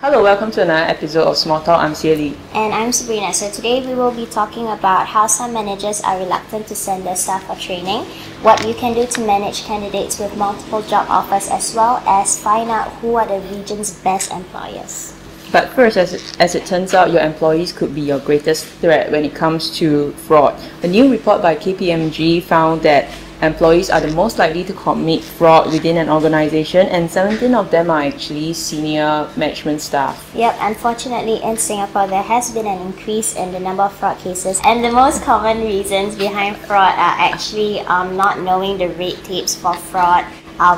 Hello, welcome to another episode of Small Talk. I'm Cieli. And I'm Sabrina. So today we will be talking about how some managers are reluctant to send their staff for training, what you can do to manage candidates with multiple job offers, as well as find out who are the region's best employers. But first, as it turns out, your employees could be your greatest threat when it comes to fraud. A new report by KPMG found that employees are the most likely to commit fraud within an organization, and 17 of them are actually senior management staff. Yep, unfortunately in Singapore there has been an increase in the number of fraud cases, and the most common reasons behind fraud are actually not knowing the red tapes for fraud,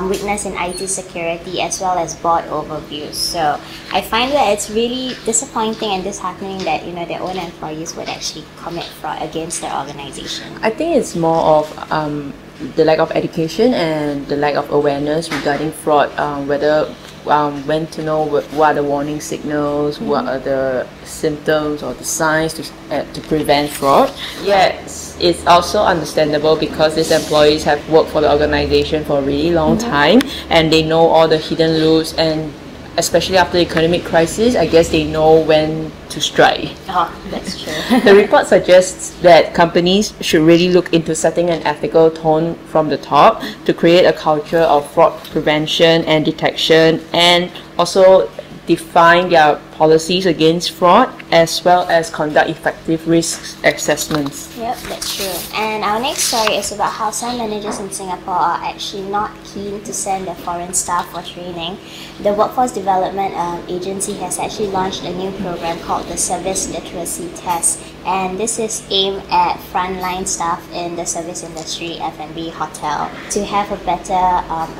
weakness in IT security, as well as board overviews. So I find that it's really disappointing and disheartening that their own employees would actually commit fraud against their organization. I think it's more of the lack of education and the lack of awareness regarding fraud, when to know what are the warning signals, what are the symptoms or the signs to prevent fraud. Yes, it's also understandable because these employees have worked for the organization for a really long time and they know all the hidden rules, and especially after the economic crisis, I guess they know when to strike. Oh, that's true. The report suggests that companies should really look into setting an ethical tone from the top to create a culture of fraud prevention and detection, and also define their policies against fraud, as well as conduct effective risk assessments. Yep, that's true. And our next story is about how some managers in Singapore are actually not keen to send their foreign staff for training. The Workforce Development Agency has actually launched a new program called the Service Literacy Test, and this is aimed at frontline staff in the service industry, F&B, hotel, to have a better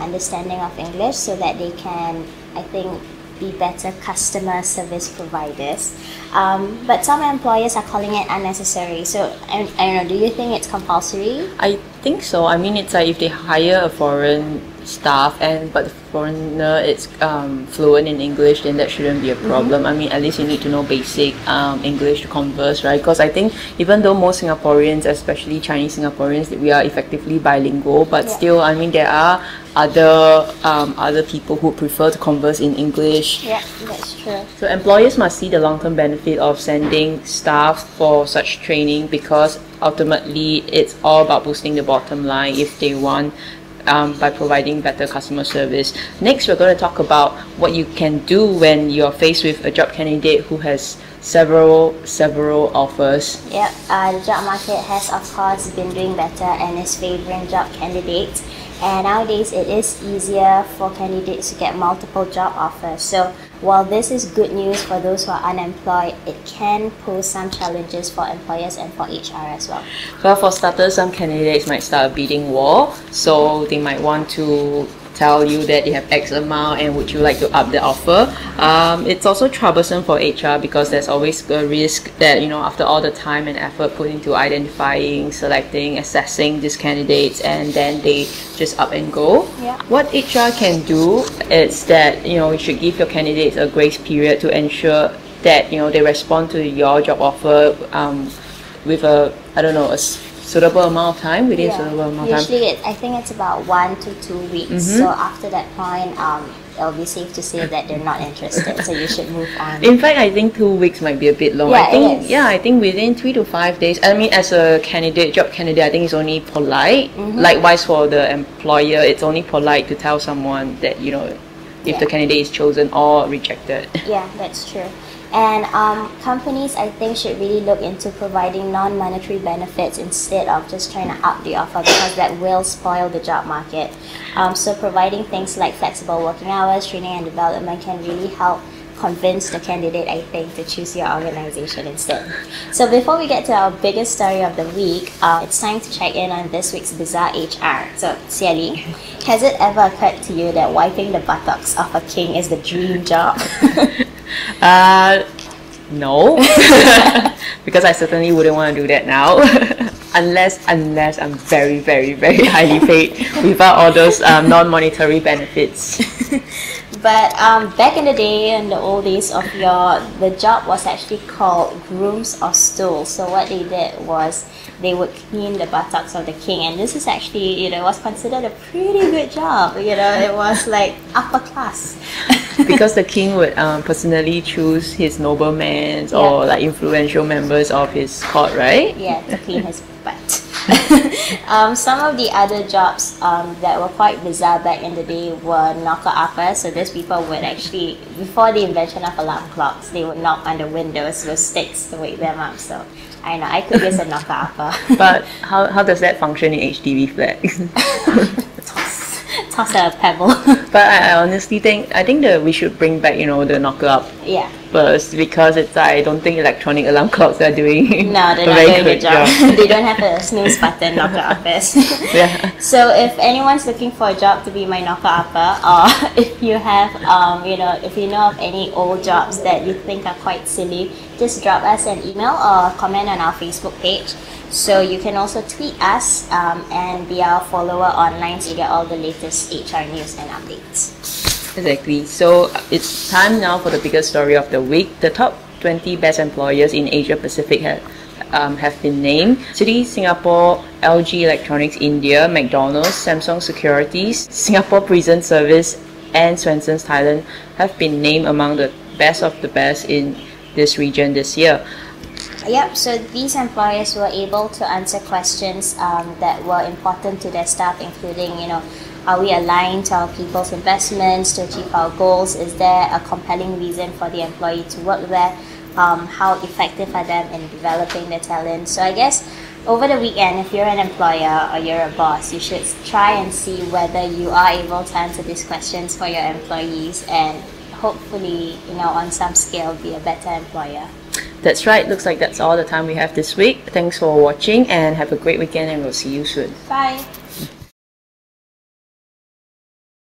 understanding of English so that they can, I think, be better customer service providers. But some employers are calling it unnecessary. So I don't know, do you think it's compulsory? I think so. I mean, it's like if they hire a foreign staff but the foreigner is fluent in English, then that shouldn't be a problem. I mean, at least you need to know basic English to converse, right? Because I think even though most Singaporeans, especially Chinese Singaporeans, we are effectively bilingual, but still, I mean, there are other people who prefer to converse in English. Yeah, that's true. So employers must see the long-term benefit of sending staff for such training, because ultimately it's all about boosting the bottom line if they want, by providing better customer service. Next, we're going to talk about what you can do when you're faced with a job candidate who has several offers. Yep, the job market has of course been doing better and is favoring job candidates. And nowadays it is easier for candidates to get multiple job offers. So while this is good news for those who are unemployed, it can pose some challenges for employers and for HR as well. Well, for starters, some candidates might start a bidding war. So they might want to tell you that they have X amount and would you like to up the offer. It's also troublesome for HR because there's always a risk that after all the time and effort put into identifying, selecting, assessing these candidates, and then they just up and go. Yeah. What HR can do is that you should give your candidates a grace period to ensure that they respond to your job offer with a suitable amount of time, within a suitable amount of time. Usually I think it's about 1 to 2 weeks. So after that point, it'll be safe to say that they're not interested, so you should move on. In fact, I think 2 weeks might be a bit long. Yeah, I think within 3 to 5 days. I mean, as a job candidate, I think it's only polite. Likewise for the employer, it's only polite to tell someone that if the candidate is chosen or rejected. Yeah, that's true. And companies, I think, should really look into providing non-monetary benefits instead of just trying to up the offer, because that will spoil the job market. So providing things like flexible working hours, training and development can really help convince the candidate, I think, to choose your organization instead. So before we get to our biggest story of the week, it's time to check in on this week's Bizarre HR. So, Cieli, has it ever occurred to you that wiping the buttocks of a king is the dream job? No, because I certainly wouldn't want to do that now. unless I'm very, very, very highly paid without all those non-monetary benefits. But back in the day, in the old days of the job was actually called grooms of stool. So what they did was they would clean the buttocks of the king, and this is actually, was considered a pretty good job. It was like upper class. because the king would personally choose his noblemen or like influential members of his court, right? Yeah, to clean his butt. Some of the other jobs that were quite bizarre back in the day were knocker-uppers. So these people would actually, before the invention of alarm clocks, they would knock on the windows with sticks to wake them up. So I know, I could use a knocker-upper. But how does that function in HDB flat? Toss a pebble. But I honestly think that we should bring back, the knocker up Yeah. first, because I don't think electronic alarm clocks are doing No, they're a not very doing the good job. They don't have a snooze button knocker-uppers. Yeah. So if anyone's looking for a job to be my knocker-upper, or if you have, if you know of any old jobs that you think are quite silly, just drop us an email or comment on our Facebook page. So you can also tweet us and be our follower online to get all the latest HR news and updates. Exactly. So it's time now for the biggest story of the week. The top 20 best employers in Asia Pacific have been named. Citi Singapore, LG Electronics India, McDonald's, Samsung Securities, Singapore Prison Service, and Swenson's Thailand have been named among the best of the best in this region this year. Yep, so these employers were able to answer questions that were important to their staff, including, are we aligned to our people's investments to achieve our goals? Is there a compelling reason for the employee to work there? How effective are them in developing their talent? So I guess over the weekend, if you're an employer or you're a boss, you should try and see whether you are able to answer these questions for your employees and hopefully, on some scale, be a better employer. That's right. Looks like that's all the time we have this week. Thanks for watching and have a great weekend, and we'll see you soon. Bye.